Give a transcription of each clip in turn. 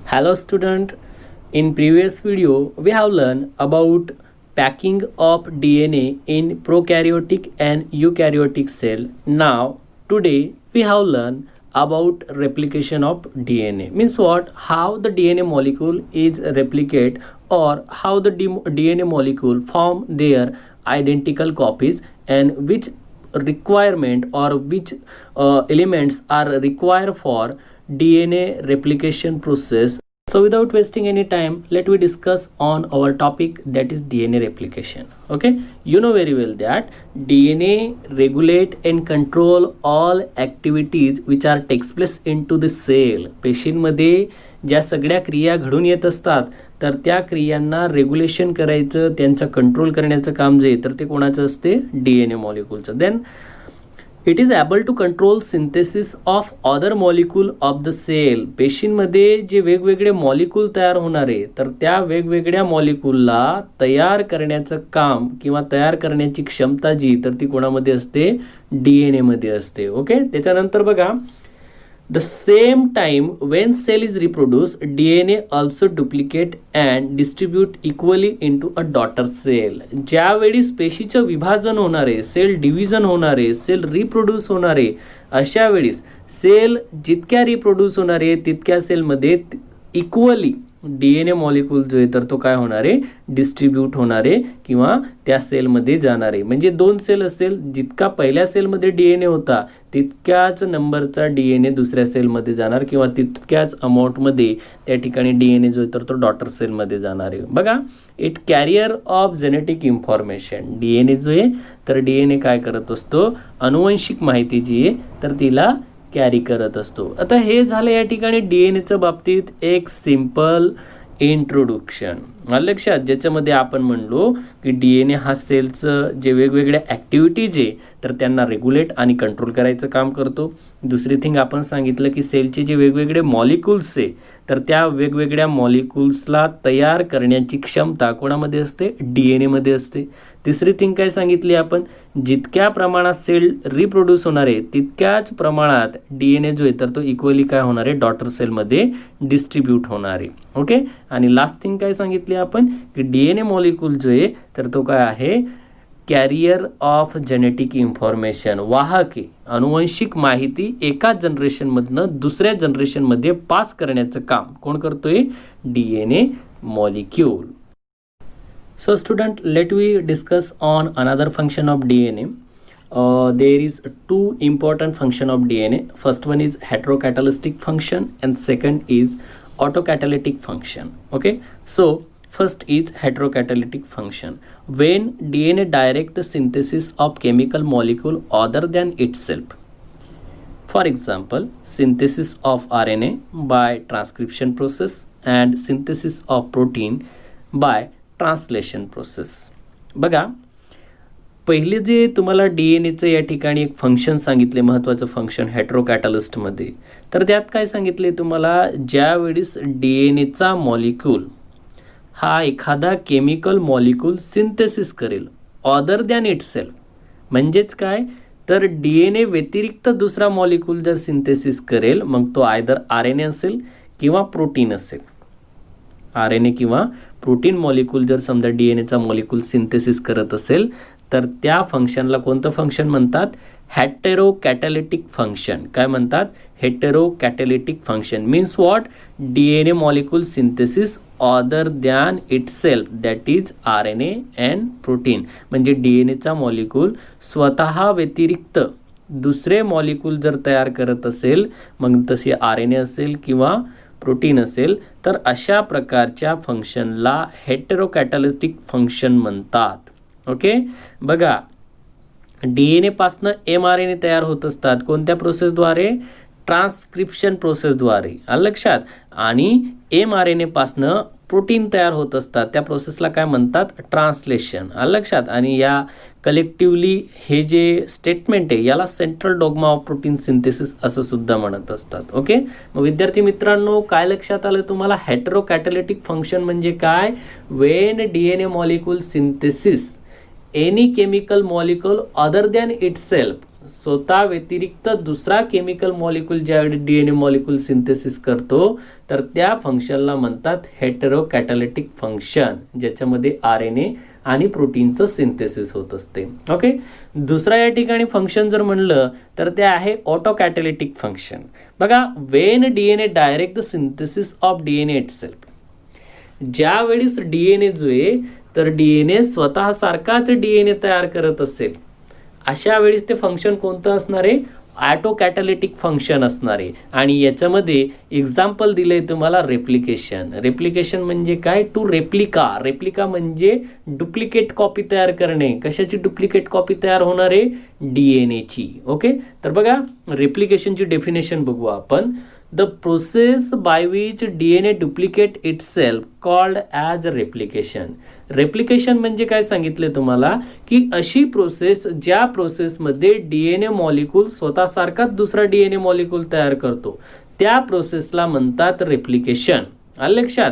Hello student, in previous video we have learned about packing of DNA in prokaryotic and eukaryotic cell. Now today we have learned about replication of DNA. Means what? How the DNA molecule is replicate or how the DNA molecule form their identical copies and which requirement or which elements are required for DNA replication process. So without wasting any time, let we discuss on our topic, that is DNA replication. Okay, you know very well that DNA regulate and control all activities which are takes place into the cell. पेशींमध्ये ज्या सगळ्या क्रिया घडून येत असतात तर त्या क्रियांना regulation करायचं, त्यांचा कंट्रोल करण्याचं काम जे तर ते कोणाचं असते? DNA मॉलिक्यूलचं. Then it is able to control synthesis of other molecule of the cell. पेशींमध्ये जे वेगवेगळे मॉलिक्यूल तयार होणारे तर त्या वेगवेगळ्या मॉलिक्यूलला तयार करण्याचं काम किंवा तयार करण्याची क्षमता जी तर ती कोणामध्ये असते? DNA मध्ये असते. ओके, त्याच्यानंतर बघा, the same time when cell is reproduced, DNA also duplicate and distribute equally into a daughter cell. ज्यावेळी पेशीचं विभाजन होणारे, सेल डिव्हिजन होणारे, सेल रिप्रोड्यूस होणारे, अशा वेळेस सेल जितक्या रिप्रोड्यूस होणारे तितक्या सेलमध्ये इक्वली DNA मॉलिक्यूल जो आहे तर तो काय होणारे? डिस्ट्रीब्यूट होणारे किंवा त्या सेलमध्ये जाणारे. म्हणजे दोन सेल असेल, जितका पहिल्या सेलमध्ये DNA होता तितक्याच नंबरचा DNA दुसऱ्या सेलमध्ये जाणार किंवा तितक्याच अमाऊंटमध्ये त्या ठिकाणी DNA जो आहे तर तो डॉटर सेलमध्ये जाणार आहे. बघा, it carrier of genetic information. DNA जो आहे तर DNA काय करत असतो? अनुवंशिक माहिती जी आहे तर तिला कॅरी करत असतो. आता हे झालं या ठिकाणी DNAच्या बाबतीत एक सिंपल इंट्रोडक्शन. लक्षात, ज्याच्यामध्ये आपण म्हणलो की DNA हा सेलचं जे वेगवेगळ्या ॲक्टिव्हिटीज आहे तर त्यांना रेग्युलेट आणि कंट्रोल करायचं काम करतो. दुसरी थिंग आपण सांगितलं की सेलचे जे वेगवेगळे मॉलिक्यूल्स आहे तर त्या वेगवेगळ्या मॉलिक्यूल्सला तयार करण्याची क्षमता कोणामध्ये असते? DNA मध्ये असते. तिसरी थिंग काय सांगितली आपण? जितक्या प्रमाणात सेल रिप्रोड्यूस होणार आहे तितक्याच प्रमाणात DNA जो आहे तर तो इक्वली काय होणार आहे? डॉटर सेलमध्ये डिस्ट्रीब्यूट होणार आहे. ओके, आणि लास्ट थिंग काय सांगितली आपण की DNA मॉलिक्यूल जो आहे तर तो काय आहे? कॅरियर ऑफ जेनेटिक इन्फॉर्मेशन, वाहक आहे. अनुवंशिक माहिती एका जनरेशनमधनं दुसऱ्या जनरेशनमध्ये पास करण्याचं काम कोण करतोय? DNA molecule. So student, let we discuss on another function of DNA. There is two important function of DNA. First one is heterocatalytic function and second is autocatalytic function. Okay, so first is heterocatalytic function. When DNA direct the synthesis of chemical molecule other than itself. For example, synthesis of RNA by transcription process and synthesis of protein by translation process. बघा, पहिले जे तुम्हाला DNAचं या ठिकाणी एक function सांगितले, महत्त्वाचं function हेट्रोकॅटलिस्टमध्ये, तर त्यात काय सांगितले तुम्हाला? ज्यावेळेस DNAचा मॉलिक्यूल हा एखादा केमिकल मॉलिक्यूल सिंथेसिस करेल अदर दॅन इटसेल्फ, म्हणजेच काय तर DNA व्यतिरिक्त दुसरा मॉलिक्यूल जर सिंथेसिस करेल मग तो आयदर RNA असेल किंवा प्रोटीन असेल. RNA किंवा प्रोटीन मॉलिक्यूल जर समजा DNAचा मॉलिक्यूल सिंथेसिस करत असेल तर त्या फंक्शनला कोणतं फंक्शन म्हणतात? Heterocatalytic function. काय म्हणतात? Heterocatalytic function. Means what? DNA molecule synthesis other than itself, that is RNA and protein. म्हणजे DNAचा मॉलिक्यूल स्वतः व्यतिरिक्त दुसरे मॉलिक्यूल जर तयार करत असेल, मग तसे RNA असेल किंवा प्रोटीन असेल, तर अशा प्रकारच्या फंक्शनला हेटेरोकॅटॅलिटिक फंक्शन म्हणतात. ओके, बघा, DNA पासनं mRNA तयार होत असतात. कोणत्या प्रोसेसद्वारे? ट्रान्सक्रिप्शन प्रोसेसद्वारे. लक्षात, आणि mRNA पासनं प्रोटीन तयार होत असतात. त्या प्रोसेसला काय म्हणतात? ट्रान्सलेशन. लक्षात, आणि या कलेक्टिव्हली हे जे स्टेटमेंट आहे याला central dogma of protein synthesis असं सुद्धा म्हणत असतात. ओके, मग विद्यार्थी मित्रांनो, काय लक्षात आलं तुम्हाला? हेटेरोकॅटॅलिटिक फंक्शन म्हणजे काय? Wien DNA molecule synthesis any chemical molecule other than itself. स्वतः व्यतिरिक्त दुसरा केमिकल मॉलिक्यूल ज्यावेळी डीएनए मॉलिक्यूल सिंथेसिस करतो तर त्या फंक्शनला म्हणतात हेटेरोकॅटॅलिटिक फंक्शन, ज्याच्यामध्ये आरएनए आणि प्रोटीनचं सिंथेसिस होत असते. ओके, दुसरा या ठिकाणी फंक्शन जर म्हणलं तर ते आहे ऑटोकॅटॅलिटिक फंक्शन. बघा, when DNA direct the synthesis of DNA itself. ज्यावेळीस डीएनए जो आहे तर डीएनए स्वतः सारखाच डीएनए तयार करत असेल, अशा वेळेस ते फंक्शन कोणतं असणार आहे? ऑटोकॅटॅलिटिक फंक्शन असणार आहे. आणि याच्यामध्ये एक्झाम्पल दिलंय तुम्हाला रेप्लिकेशन. रेप्लिकेशन म्हणजे काय? To replica. रेप्लिका म्हणजे डुप्लिकेट कॉपी तयार करणे. कशाची डुप्लिकेट कॉपी तयार होणार आहे? डीएनएची. ओके, तर बघा रेप्लिकेशनची डेफिनेशन बघू आपण. The process by which DNA duplicate itself called as replication. Replication म्हणजे काय सांगितले तुम्हाला की अशी प्रोसेस ज्या प्रोसेसमध्ये डीएनए मॉलिक्यूल स्वतःसारखाच दुसरा डीएनए मॉलिक्यूल तयार करतो, त्या प्रोसेसला म्हणतात रेप्लिकेशन. आलं लक्षात?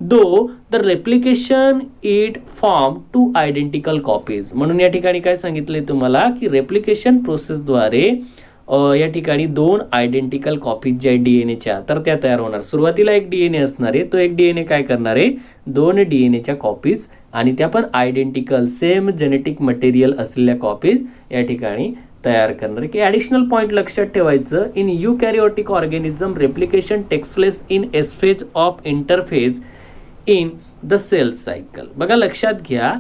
Though the replication it form two identical copies. म्हणून या ठिकाणी काय सांगितले तुम्हाला की रेप्लिकेशन प्रोसेसद्वारे या ठिकाणी दोन आयडेंटिकल कॉपीज ज्या डीएनएच्या तर त्या तयार होणार. सुरुवातीला एक डीएनए असणार आहे, तो एक डीएनए काय करणार आहे? दोन डीएनएच्या कॉपीज, आणि त्या पण आयडेंटिकल सेम जेनेटिक मटेरियल असलेल्या कॉपीज या ठिकाणी तयार करणार. की ॲडिशनल पॉईंट लक्षात ठेवायचं, in eukaryotic organism replication takes place in S phase of interphase in the cell cycle. बघा लक्षात घ्या,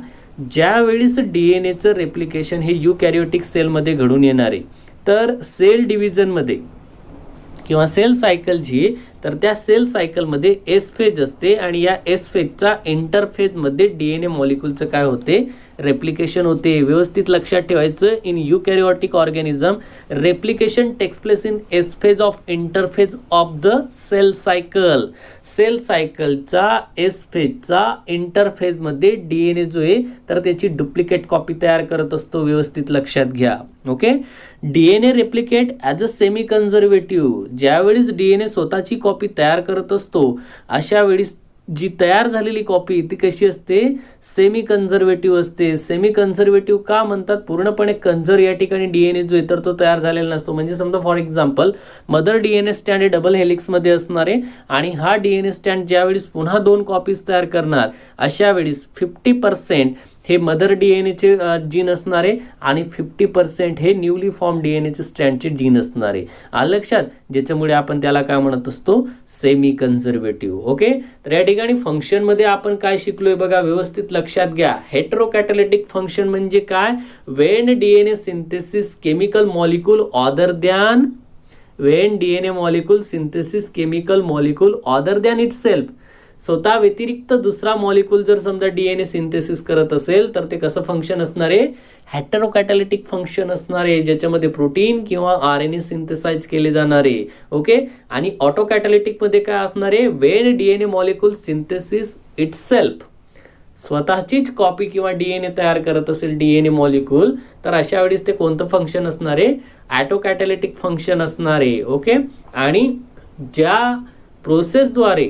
ज्यावेळीस डीएनएचं रेप्लिकेशन हे युकॅरियोटिक सेलमध्ये घडून येणार आहे, तर सेल डिव्हिजनमध्ये किंवा सेल सायकल जी तर त्या सेल सायकलमध्ये एस फेज असते, आणि या एस फेजचा इंटरफेजमध्ये डीएनए मॉलिक्यूलचं काय होते? रेप्लिकेशन होते. व्यवस्थित लक्षात ठेवायचं, in eukaryotic organism replication takes place in S phase of interphase of the cell cycle. Cell सायकलचा एस फेजचा इंटरफेजमध्ये डीएनए जो आहे तर त्याची डुप्लिकेट कॉपी तयार करत असतो. व्यवस्थित लक्षात घ्या. Okay, DNA replicate as a semi conservative. ज्यावेळेस डीएनए स्वतःची कॉपी तयार करत असतो, अशा वेळेस जी तयार झालेली कॉपी ती कशी असते? सेमी कन्झर्वेटिव्ह असते. सेमी कन्झर्वेटिव्ह का म्हणतात? पूर्णपणे कन्झर्व या ठिकाणी डीएनए जो आहे तर तो तयार झालेला नसतो. म्हणजे समजा for example mother DNA stand हे डबल हेलिक्समध्ये असणार आहे, आणि हा डीएनए स्टँड ज्यावेळेस पुन्हा दोन कॉपीज तयार करणार, अशा वेळेस 50% हे मदर डीएनएचे जीन असणार आहे आणि 50% हे न्यूली फॉर्म डीएनएचे स्ट्रँडचे जीन असणार आहे. आलं लक्षात? ज्याच्यामुळे आपण त्याला काय म्हणत असतो? Semi conservative. ओके, तर या ठिकाणी फंक्शनमध्ये आपण काय शिकलोय बघा, व्यवस्थित लक्षात घ्या. हेटेरोकॅटॅलिटिक फंक्शन म्हणजे काय? Wien DNA synthesis chemical molecule other than Wien DNA molecule synthesis chemical molecule other than itself. स्वतः व्यतिरिक्त दुसरा मॉलिक्यूल जर समजा डीएनए सिंथेसिस करत असेल तर ते कसं फंक्शन असणार आहे? हेटेरोकॅटॅलिटिक फंक्शन असणार आहे, ज्याच्यामध्ये प्रोटीन किंवा आरएनए सिंथेसाइज केले जाणार आहे. ओके, आणि ऑटोकॅटॅलिटिक मध्ये काय असणार आहे? Wien DNA molecule synthesis itself, स्वतःचीच कॉपी किंवा डीएनए तयार करत असेल डीएनए मॉलिक्यूल, तर अशा वेळेस ते कोणतं फंक्शन असणार आहे? ऑटोकॅटॅलिटिक फंक्शन असणार आहे. ओके, आणि ज्या प्रोसेसद्वारे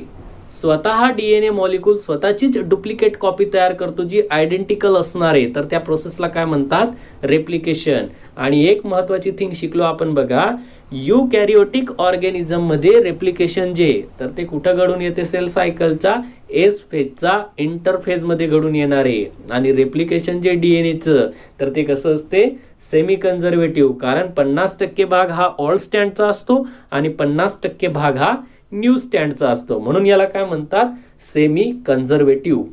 स्वतः डीएनए मॉलिक्यूल स्वतःचीच डुप्लिकेट कॉपी तयार करतो जी आयडेंटिकल असणार आहे, तर त्या प्रोसेसला काय म्हणतात? रेप्लिकेशन. आणि एक महत्वाची थिंग शिकलो आपण बघा, युकॅरियोटिक ऑर्गॅनिझम मध्ये रेप्लिकेशन जे तर ते कुठं घडून येते? सेल सायकलचा एस फेजचा इंटरफेज मध्ये घडून येणार आहे. आणि रेप्लिकेशन जे डीएनएचं तर ते कसं असते? Semi conservative. कारण 50% भाग हा ओल्ड स्टँडचा असतो आणि 50% भाग हा न्यू स्टँडचा असतो, म्हणून याला काय म्हणतात? Semi conservative.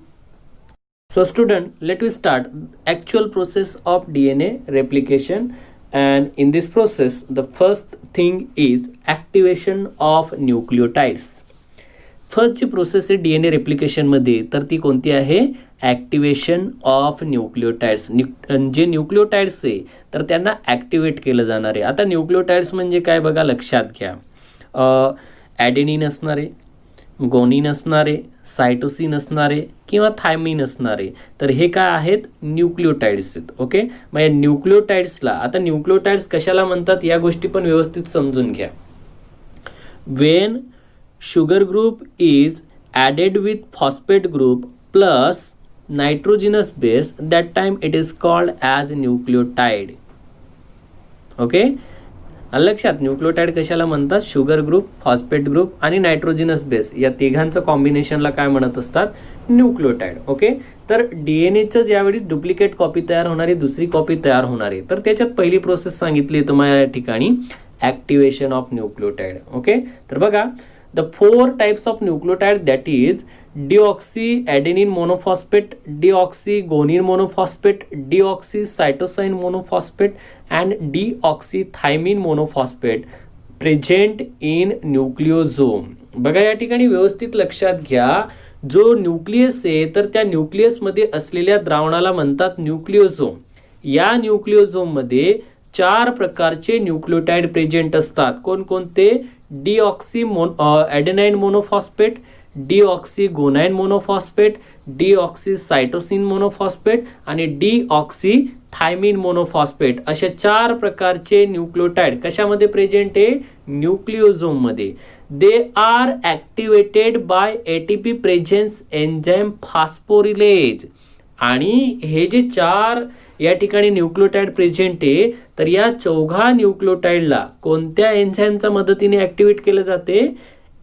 So student, let we start actual process of DNA replication. And in this process the first thing is activation of nucleotides. First जी प्रोसेस आहे डीएनए रेप्लिकेशनमध्ये तर ती कोणती आहे? Activation of nucleotides. जे न्यूक्लियोटाइड्स आहे तर त्यांना ॲक्टिवेट केलं जाणार आहे. आता न्यूक्लियोटाइड्स म्हणजे काय बघा, लक्षात घ्या. ॲडेनिन असणारे, गोनिन असणारे, सायटोसिन असणारे किंवा थायमिन असणारे, तर हे काय आहेत? न्यूक्लियोटाइड्स आहेत. ओके, मग या न्यूक्लियोटाइड्सला आता न्यूक्लियोटाइड्स कशाला म्हणतात या गोष्टी पण व्यवस्थित समजून घ्या. Wien sugar group is added with phosphate group plus नायट्रोजिनस base, that time it is called as nucleotide. Okay, लक्षात न्यूक्लियोटाइड कशाला म्हणतात? शुगर ग्रुप, फॉस्फेट ग्रुप आणि नायट्रोजिनस बेस या तिघांचं कॉम्बिनेशनला काय म्हणत असतात? न्यूक्लियोटाइड. ओके, तर डीएनएचं ज्यावेळी डुप्लिकेट कॉपी तयार होणारी, दुसरी कॉपी तयार होणारी, तर त्याच्यात पहिली प्रोसेस सांगितली तुम्हाला या ठिकाणी ऍक्टिव्हेशन ऑफ न्यूक्लियोटाइड. ओके, तर बघा the 4 types of nucleotide that is deoxyAdenine monophosphate, deoxyguanine monophosphate, deoxycytosine monophosphate and deoxythymine monophosphate present in nucleosome. बघा या ठिकाणी व्यवस्थित लक्षात घ्या, जो न्यूक्लियस आहे तर त्या न्यूक्लियसमध्ये असलेल्या द्रावणाला म्हणतात न्यूक्लिओझोम. या न्यूक्लिओझोममध्ये 4 प्रकारचे न्यूक्लियोटाइड प्रेझेंट असतात. कोणकोणते? deoxyAdenine monophosphate, deoxyguanine monophosphate, deoxycytosine monophosphate आणि deoxythymine monophosphate अशा 4 प्रकारचे न्यूक्लियोटाइड कशामध्ये प्रेझेंट आहे? न्यूक्लिओझोम मध्ये. They are activated by ATP presence enzyme phosphorylase. आणि हे जे 4 या ठिकाणी न्यूक्लियोटाइड प्रेझेंट आहे, तर या 4 न्यूक्लियोटाइडला कोणत्या एन्झाईमच्या मदतीने ऍक्टिव्हेट केलं जाते?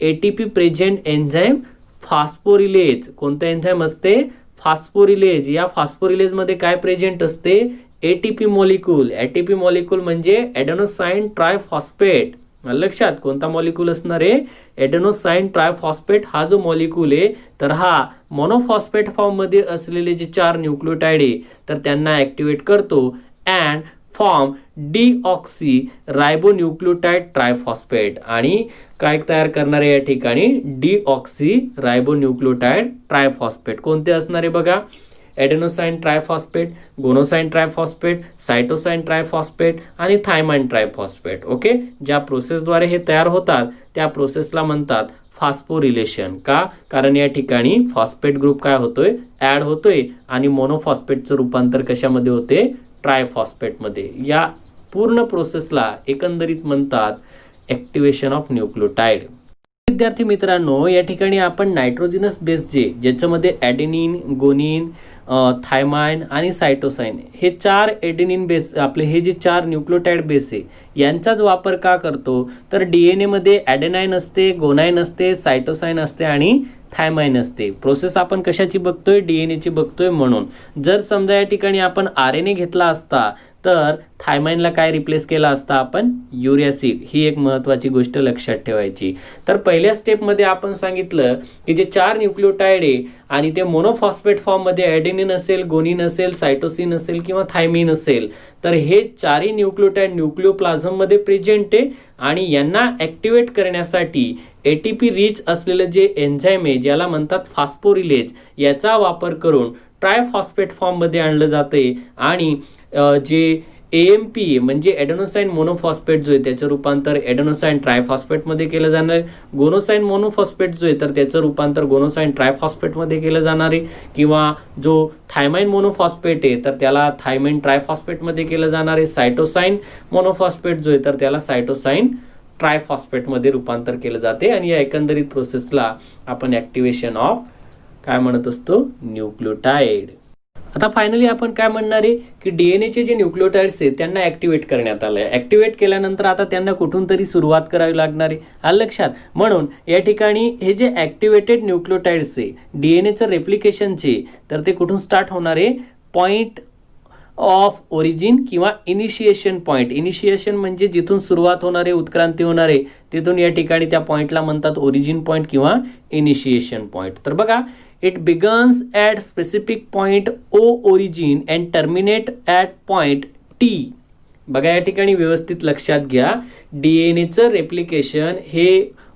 ATP present enzyme phosphorylase. कोणतं एन्झाईम असते? फॉस्फोरिलेज. या फॉस्फोरिलेज मध्ये काय प्रेझेंट असते? ATP molecule. एटीपी मॉलिक्यूल म्हणजे एडेनोसाइन ट्रायफॉस्फेट. लक्षात कोणता मॉलिक्यूल असणार आहे? एडेनोसाइन ट्रायफॉस्फेट हा जो मॉलिक्यूल आहे, तर हा मोनोफॉस्फेट फॉर्म मध्ये असलेले जे 4 न्यूक्लियोटाइड आहे तर त्यांना ऍक्टिव्हेट करतो and form deoxy ribonucleotide triphosphate. आणि काय तयार करणार आहे या ठिकाणी? Deoxy ribonucleotide triphosphate. कोणते असणार आहे बघा? Adenosine triphosphate, guanosine triphosphate, cytosine triphosphate आणि थायमाइन ट्रायफॉस्फेट. ओके, ज्या प्रोसेसद्वारे हे तयार होतात त्या प्रोसेसला म्हणतात फॉस्फोरिलेशन. का? कारण या ठिकाणी फॉस्फेट ग्रुप काय होतोय? ऍड होतोय आणि मोनोफॉस्फेटचं रूपांतर कशामध्ये होते? ट्रायफॉस्फेटमध्ये. या पूर्ण प्रोसेसला एकंदरीत म्हणतात ऍक्टिव्हेशन ऑफ न्यूक्लियोटाइड. विद्यार्थी मित्रांनो, या ठिकाणी आपण नायट्रोजिनस बेस ज्याच्यामध्ये ॲडेनिन, गोनिन, थायमाइन आणि सायटोसाइन हे 4 एडेनिन बेस, आपले हे जे 4 न्यूक्लियोटाइड बेस आहे यांचाच वापर का करतो? तर डीएनए मध्ये ॲडेनाइन असते, गोनाइन असते, सायटोसाइन असते आणि थायमाइन असते. प्रोसेस आपण कशाची बघतोय? डीएनएची बघतोय. म्हणून जर समजा या ठिकाणी आपण आरएनए घेतला असता तर थायमाइनला काय रिप्लेस केला असता आपण? युरॅसिल. ही एक महत्त्वाची गोष्ट लक्षात ठेवायची. तर पहिल्या स्टेपमध्ये आपण सांगितलं की जे 4 न्यूक्लियोटाइड आहे आणि ते मोनोफॉस्फेट फॉर्ममध्ये ॲडेनिन असेल, गोनिन असेल, सायटोसिन असेल किंवा थायमिन असेल, तर हे 4ही न्यूक्लियोटाइड न्यूक्लियोप्लाझममध्ये प्रेझेंट आहे आणि यांना ॲक्टिव्हेट करण्यासाठी एटीपी रिच असलेलं जे एन्झाईम आहे ज्याला म्हणतात फॉस्फोरिलेज, याचा वापर करून ट्रायफॉस्फेट फॉर्ममध्ये आणलं जाते आणि जे एएमपी म्हणजे एडेनोसाइन मोनोफॉस्फेट जो आहे त्याचं रूपांतर एडेनोसाइन ट्रायफॉस्फेटमध्ये केलं जाणार. गोनोसाइन मोनोफॉस्फेट जो आहे तर त्याचं रूपांतर गोनोसाइन ट्रायफॉस्फेटमध्ये केलं जाणार आहे. किंवा जो थायमाइन मोनोफॉस्फेट आहे तर त्याला थायमाइन ट्रायफॉस्फेटमध्ये केलं जाणार आहे. सायटोसाइन मोनोफॉस्फेट जो आहे तर त्याला सायटोसाइन ट्रायफॉस्फेटमध्ये रूपांतर केलं जाते. आणि या एकंदरीत प्रोसेसला आपण ऍक्टिव्हेशन ऑफ काय म्हणत असतो? न्यूक्लियोटाइड. आता फायनली आपण काय म्हणणार आहे की डीएनएचे जे न्यूक्लियोटाइड्स आहेत त्यांना ऍक्टिव्हेट करण्यात आलंय. ऍक्टिव्हेट केल्यानंतर आता त्यांना कुठून तरी सुरुवात करावी लागणार आहे. आलं लक्षात? म्हणून या ठिकाणी हे जे ऍक्टिव्हेटेड न्यूक्लियोटाइड्स आहे डीएनएचं रेप्लिकेशनचे, तर ते कुठून स्टार्ट होणार आहे? पॉइंट ऑफ ओरिजिन किंवा इनिशिएशन पॉइंट. इनिशिएशन म्हणजे जिथून सुरुवात होणार आहे, उत्क्रांती होणार आहे, तिथून या ठिकाणी त्या पॉइंटला म्हणतात ओरिजिन पॉइंट किंवा इनिशिएशन पॉइंट. तर बघा, it begins at specific point O origin and terminate at point T. बघा या ठिकाणी व्यवस्थित लक्षात घ्या, डीएनएचं रेप्लिकेशन हे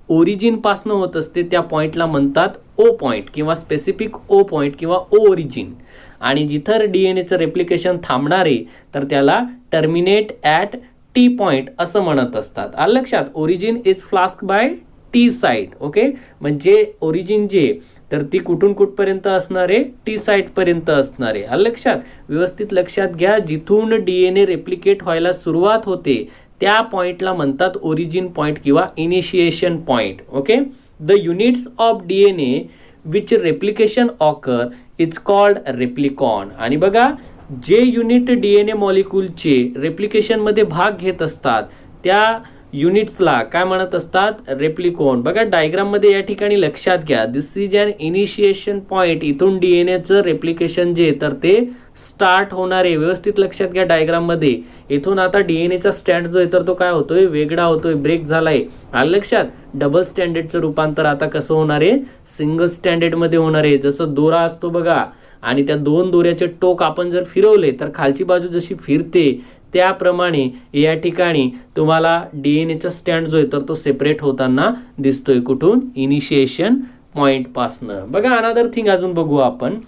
ओरिजिन पासून होत असते, त्या पॉइंटला म्हणतात ओ पॉइंट किंवा स्पेसिफिक ओ पॉइंट किंवा ओ ओरिजिन. आणि जिथं डीएनएचं रेप्लिकेशन थांबणार आहे तर त्याला टर्मिनेट ॲट टी पॉइंट असं म्हणत असतात. आलं लक्षात? Origin is flask by T site. Okay, म्हणजे ओरिजिन जे तर ती कुठून कुठपर्यंत असणार आहे? टी साईट पर्यंत असणार आहे. आलं लक्षात? व्यवस्थित लक्षात घ्या, जिथून डीएनए रेप्लिकेट व्हायला सुरुवात होते त्या पॉइंटला म्हणतात ओरिजिन पॉइंट किंवा initiation point. Okay, the units of DNA which replication occur is called replicon. आणि बघा, जे युनिट डीएनए मॉलिक्यूलचे रेप्लिकेशनमध्ये भाग घेत असतात त्या युनिट्सला काय म्हणत असतात, रेप्लिकोन. बघा डायग्राममध्ये या ठिकाणी लक्षात घ्या, दिस इज अन इनिशिएशन पॉइंट. इथून डीएनएचं रेप्लिकेशन जे तर ते स्टार्ट होणार आहे. व्यवस्थित लक्षात घ्या डायग्राममध्ये. इथून आता डीएनएचा स्टँड जो आहे तर तो काय होतोय, वेगळा होतोय, ब्रेक झालाय. आलं लक्षात. डबल स्टँडर्डचं रूपांतर आता कसं होणार आहे, सिंगल स्टँडर्डमध्ये होणार आहे. जसं दोरा असतो बघा आणि त्या दोन दोऱ्याचे टोक आपण जर फिरवले तर खालची बाजू जशी फिरते त्याप्रमाणे या ठिकाणी तुम्हाला डीएनएचा स्टँड जो आहे तर तो सेपरेट होताना दिसतोय. कुठून, इनिशिएशन पॉइंट पासनं. बघा अनदर थिंग अजून बघू आपण.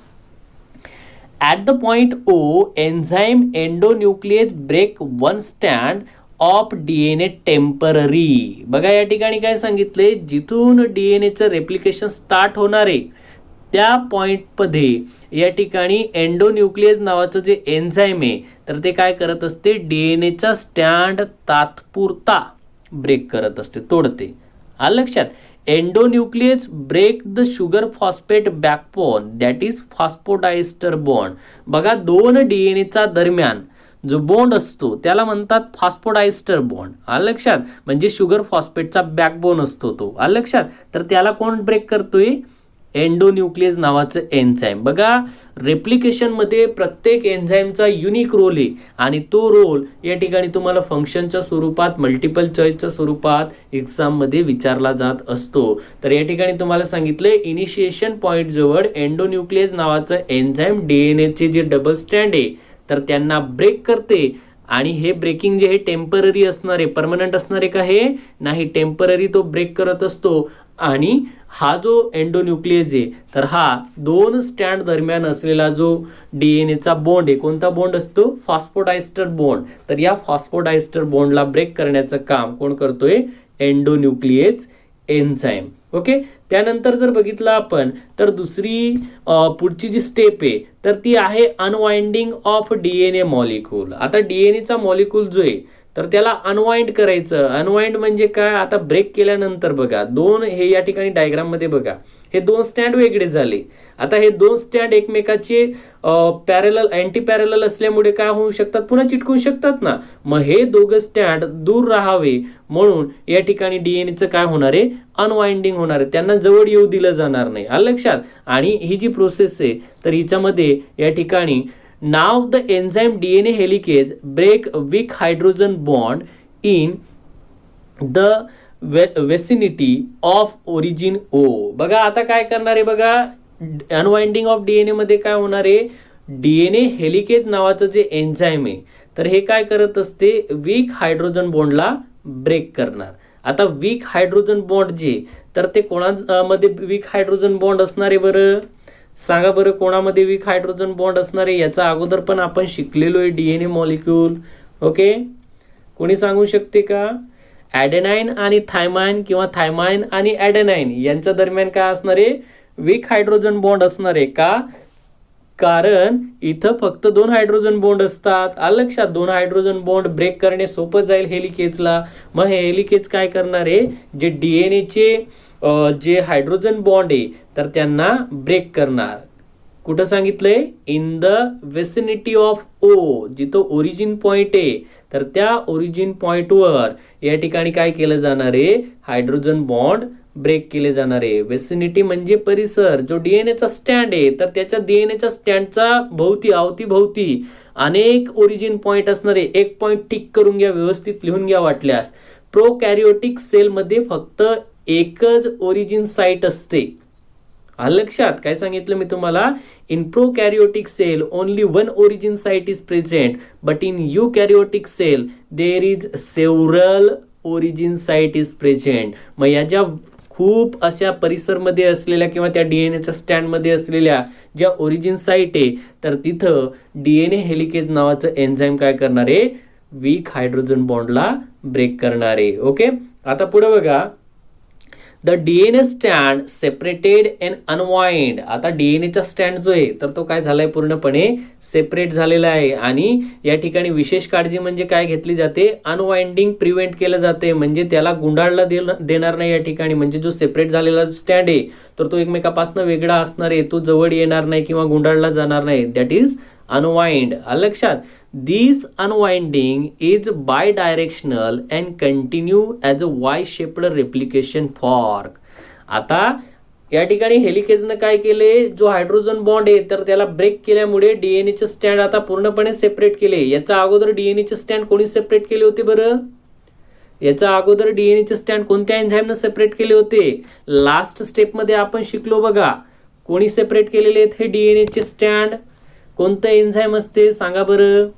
At the point O enzyme endonuclease break one स्टँड ऑफ डीएनए टेम्पररी. बघा या ठिकाणी काय सांगितले, जिथून डीएनएचं रेप्लिकेशन स्टार्ट होणार आहे त्या पॉइंटमध्ये या ठिकाणी एंडोन्यूक्लियस नावाचं जे एन्झाईम आहे तर ते काय करत असते, डीएनएचा स्टँड तात्पुरता ब्रेक करत असते, तोडते. आलं लक्षात. Endonuclease break the sugar phosphate backbone that is phosphodiester bond. बघा दोन डीएनएचा दरम्यान जो बॉन्ड असतो त्याला म्हणतात फॉस्फोडायस्टर बॉन्ड. आलं लक्षात. म्हणजे शुगर फॉस्फेटचा बॅकबोन असतो तो. आलं लक्षात. तर त्याला कोण ब्रेक करतोय, एंडोन्यूक्लियस नावाचं एन्झाईम. बघा रेप्लिकेशनमध्ये प्रत्येक एन्झाईमचा युनिक रोल आहे आणि तो रोल या ठिकाणी तुम्हाला फंक्शनच्या स्वरूपात, मल्टिपल चॉईसच्या स्वरूपात एक्झाममध्ये विचारला जात असतो. तर या ठिकाणी तुम्हाला सांगितलंय इनिशिएशन पॉइंट जवळ एंडोन्यूक्लियस नावाचं एन्झाईम डीएनएचे जे डबल स्टँड आहे तर त्यांना ब्रेक करते. आणि हे ब्रेकिंग जे हे टेम्पररी असणार आहे, परमनंट असणार आहे का, हे नाही, टेम्पररी तो ब्रेक करत असतो. आणि हा जो एंडोन्यूक्लियस आहे तर हा दोन स्टँड दरम्यान असलेला जो डीएनएचा बॉन्ड आहे, कोणता बॉन्ड असतो, फॉस्फोडायस्टर बॉन्ड. तर या फॉस्फोडायस्टर बॉन्डला ब्रेक करण्याचं काम कोण करतोय, एंडोन्यूक्लियस एन्झाईम. ओके. त्यानंतर जर बघितलं आपण तर दुसरी पुढची जी स्टेप आहे तर ती आहे अनवाइंडिंग ऑफ डीएनए मॉलिक्यूल. आता डीएनएचा मॉलिक्यूल जो आहे तर त्याला अनवाइंड करायचं. अनवाइंड म्हणजे काय, आता ब्रेक केल्यानंतर बघा दोन, हे या ठिकाणी डायग्राम मध्ये बघा हे दोन स्टँड वेगळे झाले. आता हे दोन स्टँड एकमेकाचे पॅरलल, अँटी पॅरलल असल्यामुळे काय होऊ शकतात, पुन्हा चिटकू शकतात ना. मग हे दोघं स्टँड दूर राहावे म्हणून या ठिकाणी डीएनएचं काय होणार आहे, अनवाइंडिंग होणार आहे. त्यांना जवळ येऊ दिलं जाणार नाही. आलं लक्षात. आणि ही जी प्रोसेस आहे तर हिच्यामध्ये या ठिकाणी now the enzyme DNA helicase break weak hydrogen bond in the vicinity of origin O. बघा आता काय करणार आहे, बघा अनवाइंडिंग ऑफ डीएनए मध्ये काय होणार आहे, डीएनए हेलिकेज नावाचं जे एन्झाईम आहे तर हे काय करत असते, वीक हायड्रोजन बॉन्डला ब्रेक करणार. आता वीक हायड्रोजन बॉन्ड जे तर ते कोणामध्ये वीक हायड्रोजन बॉन्ड असणार आहे बरं, सांगा बरं, कोणामध्ये वीक हायड्रोजन बॉन्ड असणार आहे. याचा अगोदर पण आपण शिकलेलो आहे डीएनए मॉलिक्यूल. ओके. कोणी सांगू शकते का, ॲडेनाइन आणि थायमाइन किंवा थायमाइन आणि ॲडेनाइन यांच्या दरम्यान काय असणार आहे, वीक हायड्रोजन बॉन्ड असणार आहे का, कारण इथं फक्त दोन हायड्रोजन बॉन्ड असतात. आलं लक्षात. दोन हायड्रोजन बॉन्ड ब्रेक करणे सोपं जाईल हेलिकेजला. मग हे हेलिकेज काय करणार आहे, जे डीएनएचे जे हायड्रोजन बॉन्ड आहे तर त्यांना ब्रेक करणार. कुठं सांगितलंय, in the vicinity of O, जिथं ओरिजिन पॉइंट आहे तर त्या ओरिजिन पॉइंटवर या ठिकाणी काय केलं जाणार आहे, हायड्रोजन बॉन्ड ब्रेक केले जाणार आहे. वेसिनिटी म्हणजे परिसर. जो डीएनएचा स्टँड आहे तर त्याच्या डीएनएच्या स्टँडचा भोवती, अवतीभोवती अनेक ओरिजिन पॉइंट असणार आहे. एक पॉइंट टिक करून घ्या, व्यवस्थित लिहून घ्या वाटल्यास. प्रोकॅरियोटिक सेलमध्ये फक्त एकच ओरिजिन साइट असते. आलं लक्षात. काय सांगितलं मी तुम्हाला, in prokaryotic cell only one origin site is present, but in eukaryotic cell there is several origin site is present. मग या ज्या खूप अशा परिसरमध्ये असलेल्या किंवा त्या डीएनएच्या स्टँडमध्ये असलेल्या ज्या ओरिजिन साइट आहे तर तिथं डीएनए हेलिकेज नावाचं एन्झाईम काय करणार आहे, वीक हायड्रोजन बॉन्डला ब्रेक करणार आहे. ओके. आता पुढे बघा, the DNA stand separated and unwind. आता डीएनएचा स्टँड जो आहे तर तो काय झालाय, पूर्णपणे सेपरेट झालेला आहे. आणि या ठिकाणी विशेष काळजी म्हणजे काय घेतली जाते, अनवाइंडिंग प्रिव्हेंट केलं जाते. म्हणजे त्याला गुंडाळला देणार नाही या ठिकाणी. म्हणजे जो सेपरेट झालेला स्टँड आहे तर तो एकमेकापासून वेगळा असणार आहे, तो जवळ येणार नाही किंवा गुंडाळला जाणार नाही. That is unwind. लक्षात, this unwinding is bidirectional and continue as a Y shaped replication fork. आता या ठिकाणी हेलिकेजनं काय केले, जो हायड्रोजन बॉन्ड आहे तर त्याला ब्रेक केल्यामुळे डीएनएचे स्टँड आता पूर्णपणे सेपरेट केले. याचा अगोदर डीएनएचे स्टँड कोणी सेपरेट केले होते बरं? याचा अगोदर डीएनएचे स्टँड कोणत्या एन्झाईमनं सेपरेट केले होते? लास्ट स्टेपमध्ये आपण शिकलो बघा. कोणी सेपरेट केलेले आहेत हे डीएनएचे स्टँड? कोणतं एन्झाईम असते सांगा बरं?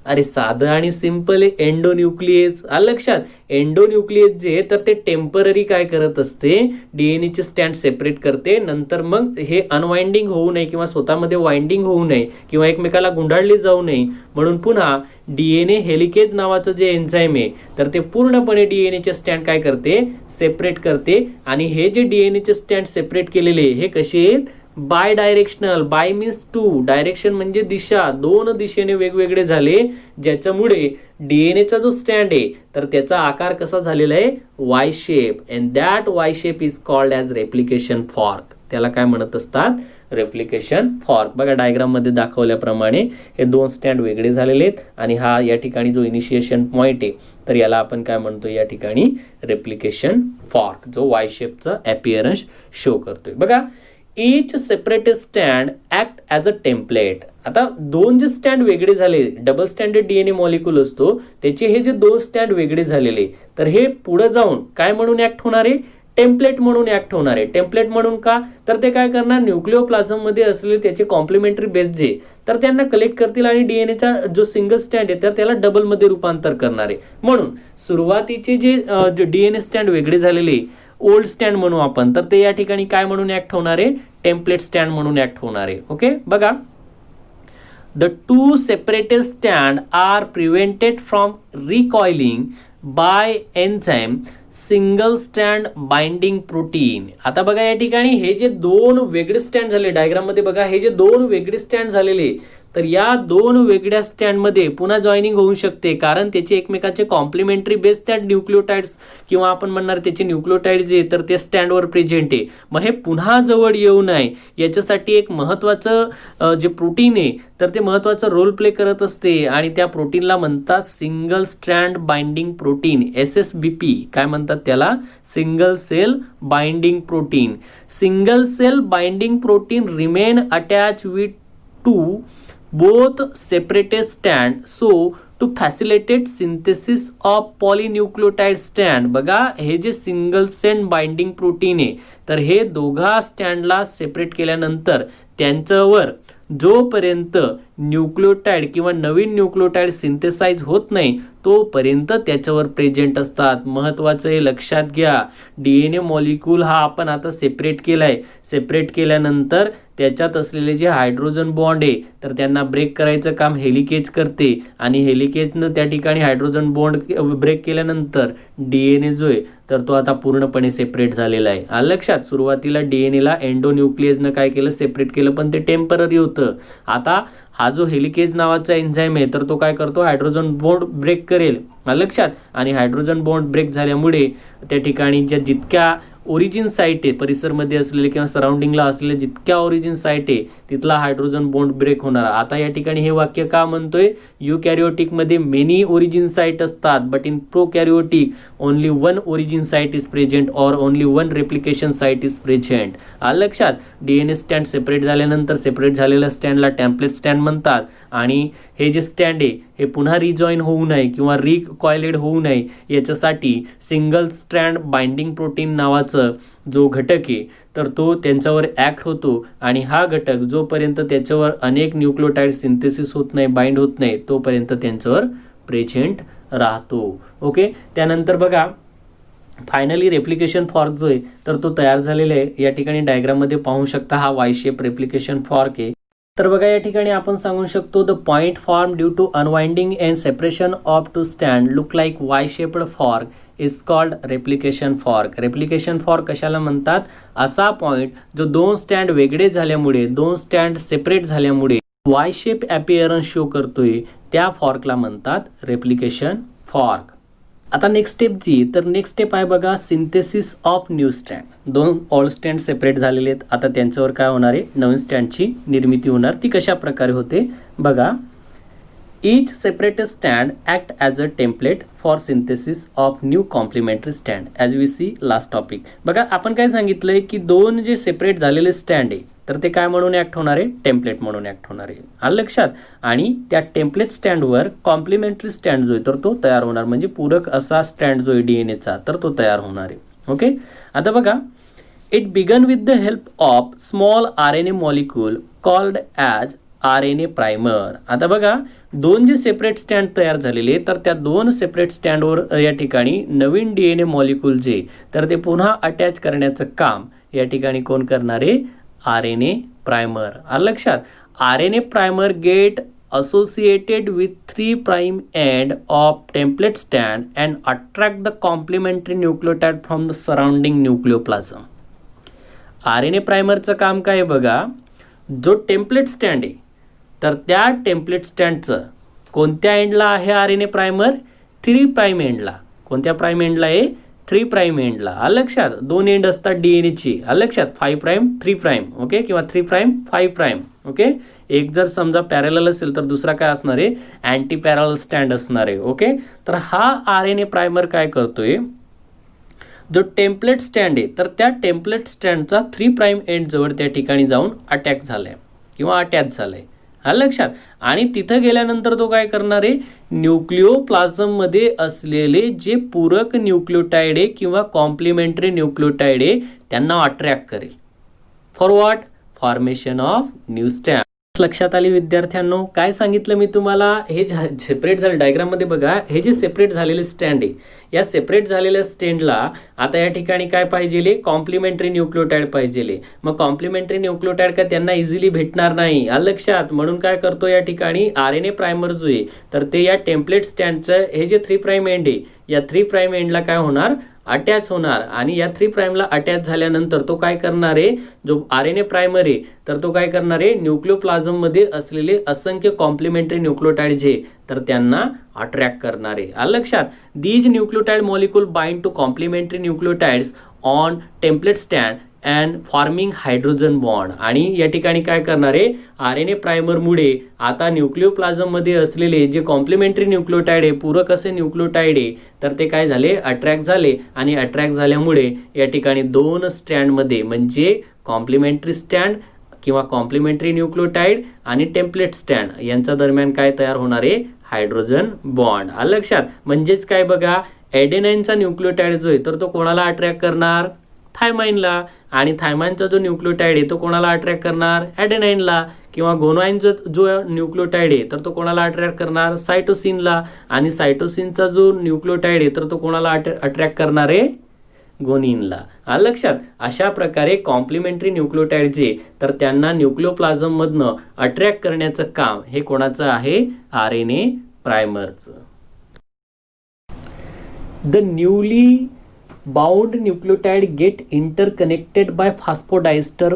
अरे साधं आणि सिंपल आहे, एंडोन्यूक्लिएज. लक्षात, एंडोन्यूक्लिएज जे तर ते टेम्पररी काय करत असते, डीएनएचे स्टँड सेपरेट करते. नंतर मग हे अनवाइंडिंग होऊ नये किंवा स्वतःमध्ये वाइंडिंग होऊ नये किंवा एकमेकाला गुंडाळले जाऊ नये म्हणून पुन्हा डीएनए हेलिकेज नावाचं जे एन्झाईम आहे तर ते पूर्णपणे डीएनएचे स्टँड काय करते, सेपरेट करते. आणि हे जे डीएनएचे स्टँड सेपरेट केलेले हे कसे आहेत? Bidirectional. Bi means two, direction म्हणजे दिशा. दोन दिशेने वेगवेगळे झाले, ज्याच्यामुळे डीएनएचा जो स्टँड आहे तर त्याचा आकार कसा झालेला आहे? Y shape. And that Y shape is called as replication fork. त्याला काय म्हणत असतात? Replication fork. बघा डायग्राम मध्ये दाखवल्याप्रमाणे हे दोन स्टँड वेगळे झालेले आहेत आणि हा या ठिकाणी जो इनिशिएशन पॉइंट आहे तर याला आपण काय म्हणतो या ठिकाणी? रेप्लिकेशन फॉर्क, जो वाय शेपचा अपीअरन्स शो करतोय. बघा, each separated stand act as a template. आता दोन जे स्टँड वेगळे झाले, डबल स्टँडर्ड डीएनए मॉलिक्यूल असतो त्याचे हे जे दोन स्टँड वेगळे झालेले तर हे पुढे जाऊन काय म्हणून ऍक्ट होणार आहे? टेम्पलेट म्हणून ऍक्ट होणार आहे. टेम्पलेट म्हणून का? तर ते काय करणार, न्यूक्लिओप्लाझम मध्ये असलेले त्याचे कॉम्प्लिमेंटरी बेस जे तर त्यांना कलेक्ट करतील आणि डीएनएचा जो सिंगल स्टँड आहे तर त्याला डबल मध्ये रूपांतर करणार आहे. म्हणून सुरुवातीचे जे डीएनए स्टँड वेगळे झालेले ओल्ड स्टँड म्हणू आपण, तर ते या ठिकाणी काय म्हणून ऍक्ट होणार आहे? टेम्पलेट स्टँड म्हणून ऍक्ट होणार आहे. ओके, बघा, the two separated stand R prevented from recoiling bye enzyme single stand binding protein. आता बघा या ठिकाणी हे जे दोन वेगळे स्टँड झाले डायग्राम मध्ये बघा, हे जे दोन वेगळे स्टँड झालेले तर या दोन वेगळ्या स्टँडमध्ये पुन्हा जॉईनिंग होऊ शकते, कारण त्याचे एकमेकाचे कॉम्प्लिमेंटरी बेस त्या न्यूक्लिओटाइड्स किंवा आपण म्हणणार त्याचे न्यूक्लिओटाइड जे तर ते स्टँडवर प्रेझेंट आहे. मग हे पुन्हा जवळ येऊ नये याच्यासाठी एक महत्त्वाचं जे प्रोटीन आहे तर ते महत्त्वाचं रोल प्ले करत असते आणि त्या प्रोटीनला म्हणतात single strand binding protein, SSBP. काय म्हणतात त्याला? Single cell binding protein. Single cell binding protein remain attach with to both separated stand so to facilitate synthesis of polynucleotide stand. बघा, हे जे सिंगल सेल बाइंडिंग प्रोटीन आहे तर हे दोघा स्टँडला सेपरेट केल्यानंतर त्यांच्यावर जोपर्यंत न्यूक्लिओटाइड किंवा नवीन न्यूक्लिओटाइड सिंथेसाइज होत नाही तोपर्यंत त्याच्यावर प्रेझेंट असतात. महत्त्वाचं हे लक्षात घ्या. डीएनए मॉलिक्यूल हा आपण आता सेपरेट केलाय. सेपरेट केल्यानंतर त्याच्यात असलेले जे हायड्रोजन बॉन्ड आहे तर त्यांना ब्रेक करायचं काम हेलिकेज करते आणि हेलिकेजनं त्या ठिकाणी हायड्रोजन बॉन्ड ब्रेक केल्यानंतर डीएनए जो आहे तर तो आता पूर्णपणे सेपरेट झालेला आहे. लक्षात, सुरुवातीला डीएनएला एंडोन्यूक्लियसनं काय केलं? सेपरेट केलं, पण ते टेम्पररी होतं. आता हा जो हेलिकेज नावाचा एन्झाईम आहे तर तो काय करतो? हायड्रोजन बॉन्ड ब्रेक करेल. लक्षात, आणि हायड्रोजन बॉन्ड ब्रेक झाल्यामुळे त्या ठिकाणी ज्या जितक्या ओरिजिन साईट आहे परिसरमध्ये असलेले किंवा सराउंडिंगला असलेले जितक्या ओरिजिन साईट आहे तिथला हायड्रोजन बॉन्ड ब्रेक होणार. आता या ठिकाणी हे वाक्य का म्हणतोय? युकॅरियोटिक मध्ये मेनी ओरिजिन साईट असतात but in prokaryotic only one origin site is present or only one replication site is present. लक्षात, डीएनए स्टँड सेपरेट झाल्यानंतर सेपरेट झालेल्या स्टँडला टेम्पलेट स्टँड म्हणतात आणि हे जे स्टँड आहे हे पुन्हा रिजॉईन होऊ नये किंवा रिकॉइलेड होऊ नये याच्यासाठी सिंगल स्ट्रँड बाइंडिंग प्रोटीन नावाचं जो घटक आहे तर तो त्यांच्यावर ॲक्ट होतो आणि हा घटक जोपर्यंत त्याच्यावर अनेक न्यूक्लिओटाइड सिंथेसिस होत नाही, बाइंड होत नाही तोपर्यंत त्यांच्यावर प्रेझेंट राहतो. ओके, त्यानंतर बघा फायनली रेप्लिकेशन फॉर्क जो आहे तर तो तयार झालेला आहे. या ठिकाणी डायग्राममध्ये पाहू शकता हा वाय शेप रेप्लिकेशन फॉर्क आहे. तर बघा या ठिकाणी आपण सांगू शकतो the point form due to unwinding and separation of two स्टँड look like Y shaped fork is called replication fork. Replication fork कशाला म्हणतात? असा पॉइंट जो दोन स्टँड वेगळे झाल्यामुळे, दोन स्टँड सेपरेट झाल्यामुळे वाय शेप अपीअरन्स शो करतोय त्या फॉर्कला म्हणतात रेप्लिकेशन फॉर्क. आता नेक्स्ट स्टेप जी, तर नेक्स्ट स्टेप आहे बघा synthesis of new stand. 2 old stand separate झालेले आहेत. आता त्यांच्यावर काय होणार आहे, नवीन स्टँडची निर्मिती होणार. ती कशा प्रकारे होते बघा. Each separate stand act as a template for synthesis of new complementary stand as we see last topic. बघा आपण काय सांगितलंय की 2 जे सेपरेट झालेले स्टँड आहे तर ते काय म्हणून ऍक्ट होणार आहे, टेम्पलेट म्हणून ऍक्ट होणार आहे. आलं लक्षात. आणि त्या टेम्पलेट स्टँडवर कॉम्प्लिमेंटरी स्टँड जो आहे तर तो तयार होणार, म्हणजे पूरक असा स्टँड जो आहे डीएनएचा तर तो तयार होणार आहे. ओके. आता बघा, it began with the help of small RNA molecule called as RNA primer. आता बघा 2 जे सेपरेट स्टँड तयार झालेले तर त्या 2 सेपरेट स्टँडवर या ठिकाणी नवीन डीएनए मॉलिक्यूल जे तर ते पुन्हा अटॅच करण्याचं काम या ठिकाणी कोण करणार आहे, आरएनए प्रायमर. आलं लक्षात. RNA primer get associated with 3' end of template stand and attract the complementary nucleotide from the surrounding nucleoplasm. RNA प्रायमरचं काम काय आहे बघा, जो टेम्पलेट स्टँड आहे तर त्या टेम्पलेट स्टँडचं कोणत्या एंडला आहे आरएनए प्रायमर, 3' एंडला. कोणत्या प्राइम एंडला आहे, 3' एंडला. आलं लक्षात. 2 एंड असतात डीएनएची. आलं लक्षात. 5', 3'. ओके. किंवा 3', 5'. ओके. एक जर समजा पॅरलल असेल तर दुसरा काय असणार आहे, अँटी पॅरलल स्टँड असणार आहे. ओके. तर हा आरएनए प्रायमर काय करतोय, जो टेम्पलेट स्टँड आहे तर त्या टेम्पलेट स्टँडचा 3' एंड जवळ त्या ठिकाणी जाऊन अटॅक झालाय किंवा अटॅच झालाय. आलं लक्षात. आणि तिथं गेल्यानंतर तो काय करणार आहे, न्यूक्लिओप्लाझममध्ये असलेले जे पूरक न्यूक्लियोटाइड आहे किंवा कॉम्प्लिमेंटरी न्यूक्लियोटाइड आहे त्यांना अट्रॅक्ट करेल. For what, formation of new stand. लक्षात आली विद्यार्थ्यांनो. काय सांगितलं मी तुम्हाला, हे सेपरेट झाले डायग्राममध्ये बघा, हे जे सेपरेट झालेले स्टँड आहे या सेपरेट झालेल्या स्टँडला आता या ठिकाणी काय पाहिजे, कॉम्प्लिमेंटरी न्यूक्लियोटाइड पाहिजे. मग कॉम्प्लिमेंटरी न्यूक्लियोटाइड काय त्यांना इझिली भेटणार नाही. आलं लक्षात. म्हणून काय करतो या ठिकाणी आरएनए प्रायमर जो आहे तर ते या टेम्पलेट स्टँडचं हे जे 3' एंड आहे या 3' एंडला काय होणार, अटॅच होणार. आणि या 3'ला अटॅच झाल्यानंतर तो काय करणार आहे, जो आरएनए प्रायमर आहे तर तो काय करणार आहे, न्यूक्लिओप्लाझममध्ये असलेले असंख्य कॉम्प्लिमेंटरी न्यूक्लियोटाइड जे तर त्यांना अट्रॅक्ट करणार आहे. आलं लक्षात. These nucleotide molecule bind to complementary nucleotides on template स्टँड अँड फॉर्मिंग हायड्रोजन बॉन्ड. आणि या ठिकाणी काय करणार आहे, आरएनए प्रायमरमुळे आता न्यूक्लिओप्लाझममध्ये असलेले जे कॉम्प्लिमेंटरी न्यूक्लियोटाइड आहे, पूरक असे न्यूक्लियोटाइड आहे तर ते काय झाले, अट्रॅक्ट झाले. आणि अट्रॅक्ट झाल्यामुळे या ठिकाणी 2 स्टँडमध्ये म्हणजे कॉम्प्लिमेंटरी स्टँड किंवा कॉम्प्लिमेंटरी न्यूक्लियोटाइड आणि टेम्पलेट स्टँड यांच्या दरम्यान काय तयार होणार आहे, हायड्रोजन बॉन्ड. आलं लक्षात. म्हणजेच काय बघा, एडेनाइनचा न्यूक्लियोटाइड जो आहे तर तो कोणाला अट्रॅक्ट करणार, थायमाइनला. आणि थायमाइनचा जो न्यूक्लियोटाइड आहे तो कोणाला अट्रॅक्ट करणार, ॲडेनाइनला. किंवा गोनाइनचा जो न्यूक्लियोटाइड आहे तर तो कोणाला अट्रॅक्ट करणार, सायटोसिनला. आणि सायटोसिनचा जो न्यूक्लियोटाइड आहे तर तो कोणाला अट्रॅक्ट करणार आहे, गोनिनला. आलं लक्षात. अशा प्रकारे कॉम्प्लिमेंटरी न्यूक्लियोटाइड जे तर त्यांना न्यूक्लिओप्लाझममधनं अट्रॅक्ट करण्याचं काम हे कोणाचं आहे, आरएनए प्रायमरचं. The newly bound nucleotide get interconnected by phosphodiester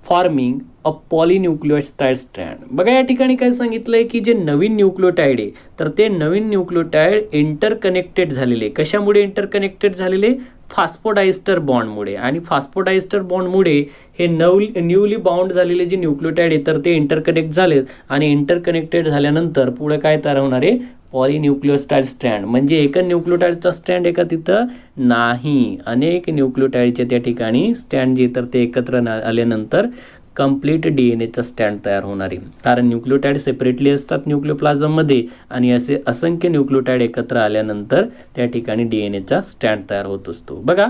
forming a polynucleotide strand. बघा या ठिकाणी काय सांगितलंय की जे नवीन न्यूक्लियोटाइड आहे तर ते नवीन न्यूक्लियोटाइड इंटरकनेक्टेड झालेले. कशामुळे इंटरकनेक्टेड झालेले, फॉस्फोडायस्टर बॉन्डमुळे. आणि फॉस्फोडायस्टर बॉन्डमुळे हे न्यूली बाउंड झालेले जे न्यूक्लियोटाइड आहे तर ते इंटरकनेक्ट झालेत. आणि इंटरकनेक्टेड झाल्यानंतर पुढे काय तयार होणार आहे, पॉलिन्यूक्लियोटाइड स्ट्रँड. म्हणजे एक न्यूक्लियोटाइडचा स्टँड आहे का तिथं, नाही, अनेक न्यूक्लियोटाइडचे त्या ठिकाणी स्टँड जे तर ते एकत्र आल्यानंतर कंप्लीट डीएनएचा स्टँड तयार होणार आहे. कारण न्यूक्लियोटाइड सेपरेटली असतात न्यूक्लिओप्लाझममध्ये आणि असे असंख्य न्यूक्लियोटाइड एकत्र आल्यानंतर त्या ठिकाणी डीएनएचा स्टँड तयार होत असतो. बघा,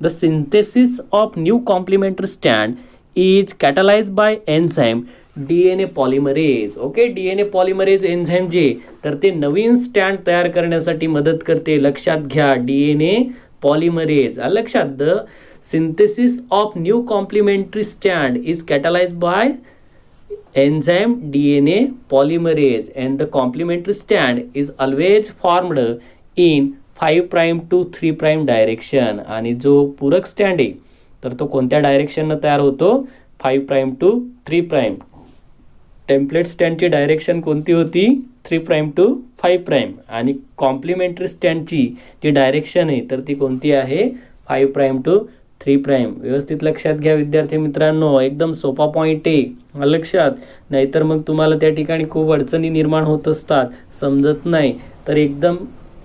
the synthesis of new complementary स्टँड is catalyse by enzyme DNA polymerase. Okay. DNA polymerase enzyme जे तर ते नवीन स्टँड तयार करण्यासाठी मदत करते. लक्षात घ्या, डीएनए पॉलिमरेज. लक्षात. The synthesis of new complementary strand is catalyzed by enzyme DNA polymerase and the complementary strand is always formed in 5' to 3' direction. आणि जो पूरक स्टँड आहे तर तो कोणत्या डायरेक्शननं तयार होतो, 5' to 3'. टेम्पलेट स्टँडची डायरेक्शन कोणती होती, 3' टू 5' आणि कॉम्प्लिमेंटरी स्टँडची जी डायरेक्शन आहे तर ती कोणती आहे 5' टू 3'. व्यवस्थित लक्षात घ्या विद्यार्थी मित्रांनो, एकदम सोपा पॉईंट आहे लक्षात. नाहीतर मग तुम्हाला त्या ठिकाणी खूप अडचणी निर्माण होत असतात, समजत नाही. तर एकदम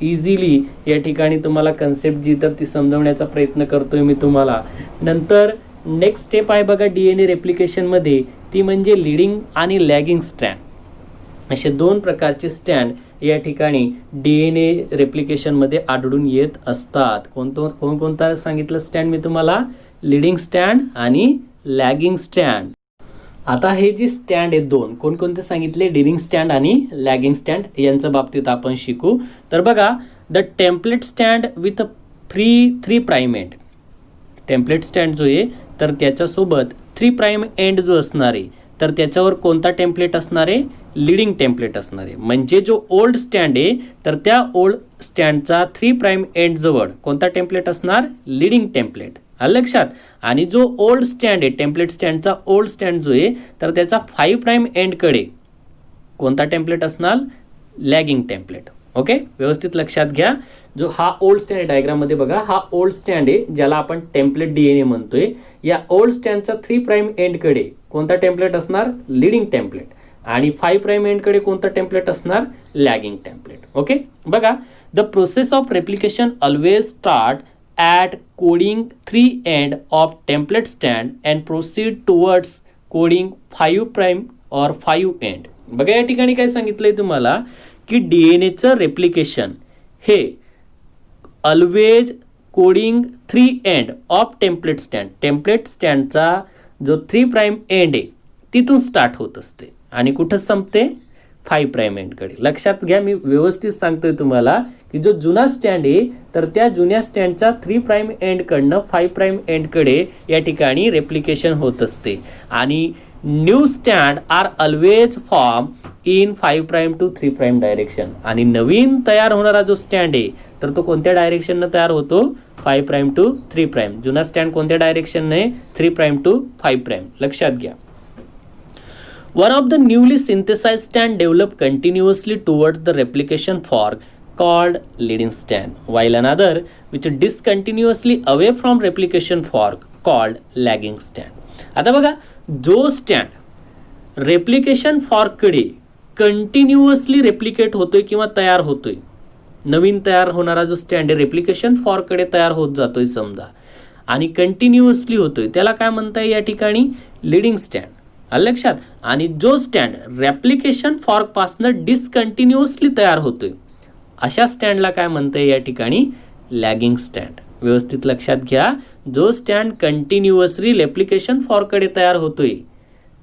इझिली या ठिकाणी तुम्हाला कन्सेप्ट जी तर ती समजवण्याचा प्रयत्न करतोय मी तुम्हाला. नंतर नेक्स्ट स्टेप आहे बघा DNA रेप्लिकेशनमध्ये, ती म्हणजे लीडिंग आणि लॅगिंग स्टँड. असे दोन प्रकारचे स्टँड या ठिकाणी DNA रेप्लिकेशनमध्ये आढळून येत असतात. कोणकोणता सांगितलं स्टँड मी तुम्हाला? लीडिंग स्टँड आणि लॅगिंग स्टँड. आता हे जे स्टँड आहेत दोन कोणकोणते सांगितले? लीडिंग स्टँड आणि लॅगिंग स्टँड यांच्या बाबतीत आपण शिकू. तर बघा, the template stand with three prime end. Template stand जो आहे तर त्याच्यासोबत 3' एंड जो असणार आहे तर त्याच्यावर कोणता टेम्पलेट असणार आहे? लीडिंग टेम्पलेट असणार आहे. म्हणजे जो ओल्ड स्टँड आहे तर त्या ओल्ड स्टँडचा 3' एंड जवळ कोणता टेम्पलेट असणार? Leading template. आलं लक्षात. आणि जो ओल्ड स्टँड आहे टेम्पलेट स्टँडचा ओल्ड स्टँड जो आहे तर त्याचा 5' एंडकडे कोणता टेम्पलेट असणार? Lagging template. ओके, व्यवस्थित लक्षात घ्या. जो हा ओल्ड स्टँड डायग्राममध्ये बघा, हा ओल्ड स्टँड आहे ज्याला आपण टेम्पलेट DNA म्हणतोय. या ओल्ड स्टँडचा 3' एंडकडे कोणता टेम्पलेट असणार? Leading template. आणि 5' एंडकडे कोणता टेम्पलेट असणार? Lagging template. ओके, बघा, the process of replication always start at coding 3 end of template स्टँड अँड प्रोसीड टुवर्ड्स कोडिंग 5' और 5 एंड. बघा या ठिकाणी काय सांगितलंय तुम्हाला की DNAचं रेप्लिकेशन हे always coding 3 end of template स्टँड. टेम्पलेट स्टँडचा जो 3' एंड आहे तिथून स्टार्ट होत असते आणि कुठं संपते? 5' एंडकडे. लक्षात घ्या, मी व्यवस्थित सांगतोय तुम्हाला की जो जुना स्टँड आहे तर त्या जुन्या स्टँडच्या 3' एंडकडनं 5' एंडकडे या ठिकाणी रेप्लिकेशन होत असते. आणि न्यू स्टँड are always form in 5' to 3' direction. आणि नवीन तयार होणारा जो स्टँड आहे तर तो कोणत्या डायरेक्शननं तयार होतो? 5' टू 3'. जुना स्टँड कोणत्या डायरेक्शनने? 3' टू 5'. लक्षात घ्या. One of the newly synthesized stand develop continuously towards the replication fork called leading stand, while another which discontinuously away from replication fork called lagging stand. आता बघा, जो स्टँड रेप्लिकेशन फॉर्ककडे कंटिन्युअसली रेप्लिकेट होतोय किंवा तयार होतोय, नवीन तयार होणारा जो स्टँड आहे रेप्लिकेशन फॉर्ककडे तयार होत जातोय समजा आणि कंटिन्युअसली होतोय, त्याला काय म्हणता येईल या ठिकाणी? Leading stand. लक्षात. आणि जो स्टँड रेप्लिकेशन फॉर्क पासून डिस्कंटिन्युअसली तयार होतोय अशा स्टँडला काय म्हणता येईल या ठिकाणी? Lagging stand. व्यवस्थित लक्षात घ्या, जो स्टँड कंटिन्युअसली रेप्लिकेशन फॉर्ककडे तयार होतोय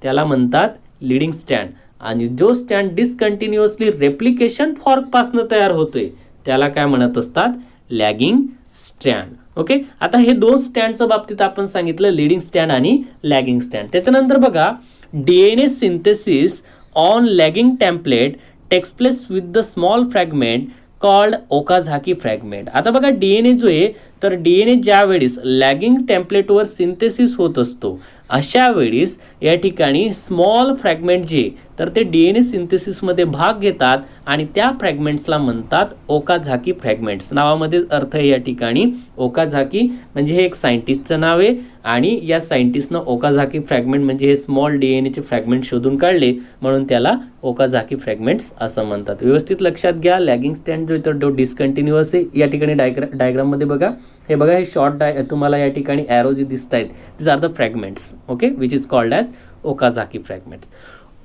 त्याला म्हणतात लीडिंग स्टँड. आणि जो स्टँड डिस्कंटिन्युअसली रेप्लिकेशन फॉर्क पासून तयार होतोय त्याला काय म्हणत असतात? Lagging stand. ओके, आता हे दोन स्टँडच्या बाबतीत आपण सांगितलं, लीडिंग स्टँड आणि लॅगिंग स्टँड. त्याच्यानंतर बघा, DNA synthesis on lagging template takes place with the small fragment called Okazaki fragment. आता बघा, DNA जो आहे तर DNA ज्या वेळेस लॅगिंग टेम्पलेटवर सिंथेसिस होत असतो अशा वेळेस या ठिकाणी स्मॉल फ्रॅगमेंट जे तर ते DNA सिंथेसिसमध्ये भाग घेतात आणि त्या फ्रॅगमेंट्सला म्हणतात ओकाझाकी फ्रॅगमेंट्स. नावामध्ये अर्थ आहे या ठिकाणी ओकाझाकी म्हणजे हे एक सायंटिस्टचं नाव आहे आणि या सायंटिस्टनं ओकाझाकी फ्रॅगमेंट म्हणजे हे स्मॉल DNAचे फ्रॅगमेंट शोधून काढले म्हणून त्याला ओकाझाकी फ्रॅगमेंट्स असं म्हणतात. व्यवस्थित लक्षात घ्या, लॅगिंग स्टँड जो तर डिस्कंटिन्युअस आहे. या ठिकाणी डायग्राममध्ये बघा, हे बघा, हे शॉर्ट तुम्हाला या ठिकाणी ॲरो जे दिसत आहेत this are the fragments. Okay, which is called as Okazaki fragments.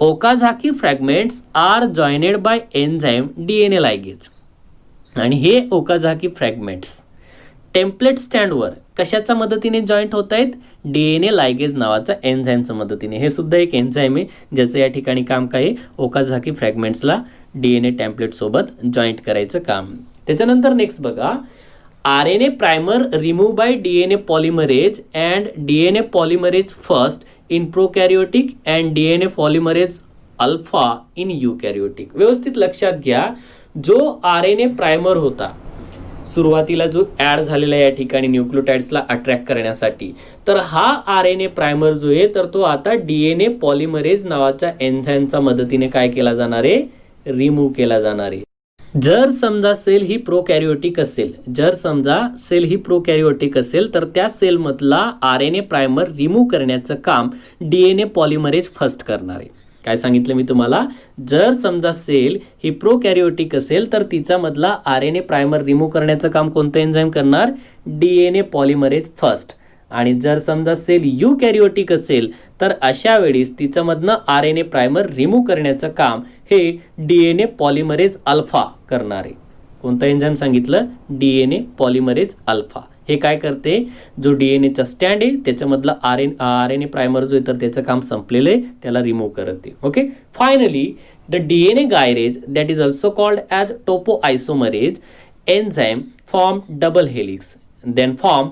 Okazaki fragments are joined by enzyme DNA ligase. आणि हे ओकाझाकी फ्रॅगमेंट्स टेम्पलेट स्टँडवर कशाच्या मदतीने जॉईंट होत आहेत? DNA लायगेज नावाचा एन्झाईमच्या मदतीने. हे सुद्धा एक एन्झाईम आहे ज्याचं या ठिकाणी काम काय आहे? ओकाझाकी फ्रॅगमेंट्सला DNA टेम्पलेट सोबत जॉईंट करायचं काम. त्याच्यानंतर नेक्स्ट बघा, RNA primer remove by DNA polymerase and DNA polymerase first in prokaryotic and DNA polymerase alpha in eukaryotic. व्यवस्थित लक्षात घ्या, जो RNA प्रायमर होता सुरुवातीला जो ॲड झालेला या ठिकाणी न्यूक्लियोटाइड्सला अट्रॅक्ट करण्यासाठी, तर हा RNA प्रायमर जो आहे तर तो आता DNA पॉलिमरेज नावाच्या एन्झाईमच्या मदतीने काय केला जाणार आहे? रिमूव्ह केला जाणार आहे. जर समजा सेल ही प्रोकॅरियोटिक असेल तर त्या सेलमधला RNA प्रायमर रिमूव्ह करण्याचं काम DNA पॉलिमरेज फर्स्ट करणार आहे. काय सांगितलं मी तुम्हाला, जर समजा सेल ही प्रोकॅरियोटिक असेल तर तिचा मधला RNA प्रायमर रिमूव्ह करण्याचं काम कोणतं एन्झाईम करणार, DNA पॉलिमरेज फर्स्ट. आणि जर समजा सेल युकॅरियोटिक असेल तर अशा वेळेस तिच्यामधनं RNA प्रायमर रिमूव्ह करण्याचं काम हे DNA पॉलिमरेज अल्फा करणार आहे. कोणतं एन्झाईम सांगितलं, DNA पॉलिमरेज अल्फा. हे काय करते, जो DNAचा स्टँड आहे त्याच्यामधला RNA प्रायमर जो आहे तर त्याचं काम संपलेलं आहे, त्याला रिमूव्ह करते. Okay, finally the DNA gyrase that is also called as topoisomerase enzyme form double helix then form